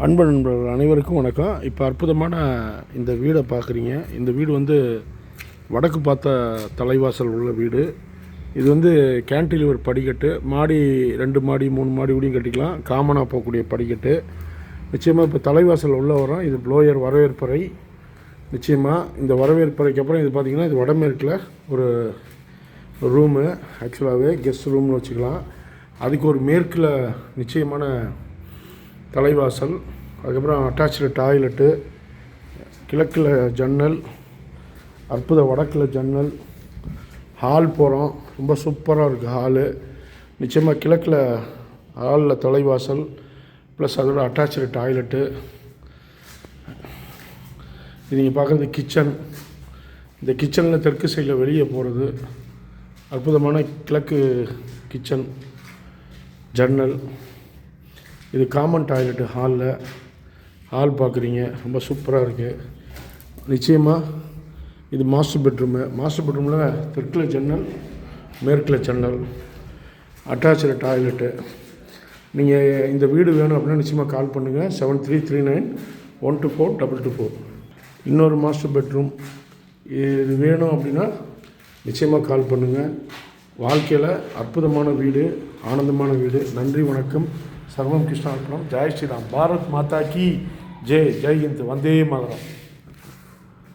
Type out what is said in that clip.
அன்பு நண்பர்கள் அனைவருக்கும் வணக்கம். இப்போ அற்புதமான இந்த வீடை பார்க்குறீங்க. இந்த வீடு வந்து வடக்கு பார்த்த தலைவாசல் உள்ள வீடு. இது வந்து கேன்டிலிவர் படிக்கட்டு. மாடி 2 மாடி 3 மாடி கூடயும் கட்டிக்கலாம். காமனாக போகக்கூடிய படிக்கட்டு. நிச்சயமாக இப்போ தலைவாசல் உள்ள வரோம். இது ப்ளோயர் வரவேற்பறை. நிச்சயமாக இந்த வரவேற்பறைக்கு அப்புறம் இது பார்த்திங்கன்னா இது வடமேற்கில் ஒரு ரூமு. ஆக்சுவலாகவே கெஸ்ட் ரூம்னு வச்சுக்கலாம். அதுக்கு ஒரு மேற்கில் நிச்சயமான தலைவாசல், அதுக்கப்புறம் அட்டாச்சு டாய்லெட்டு, கிழக்கில் ஜன்னல், அற்புத வடக்கில் ஜன்னல், ஹால் போகிறோம். ரொம்ப சூப்பராக இருக்குது ஹாலு. நிச்சயமாக கிழக்கில் ஹாலில் தலைவாசல் ப்ளஸ் அதோட அட்டாச்சு டாய்லெட்டு. இது நீங்கள் பார்க்குறது கிச்சன். இந்த கிச்சனில் தெற்கு சைடில் வெளியே போகிறது அற்புதமான கிழக்கு கிச்சன் ஜன்னல். இது காமன் டாய்லெட்டு ஹால் பார்க்குறீங்க. ரொம்ப சூப்பராக இருக்குது. நிச்சயமாக இது மாஸ்டர் பெட்ரூமில் தெற்கில் ஜன்னல், மேற்கில் ஜன்னல், அட்டாச்சு டாய்லெட்டு. நீங்கள் இந்த வீடு வேணும் அப்படின்னா நிச்சயமாக கால் பண்ணுங்கள். 7339124224. இன்னொரு மாஸ்டர் பெட்ரூம் இது வேணும் அப்படின்னா நிச்சயமாக கால் பண்ணுங்கள். வாழ்க்கையில் அற்புதமான வீடு, ஆனந்தமான வீடு. நன்றி, வணக்கம். சர்வம் கிருஷ்ணார்ப்பணம். ஜெய் ஸ்ரீராம். பாரத் மாதா கி ஜெய். ஜெய் ஹிந்த். வந்தே மாதரம்.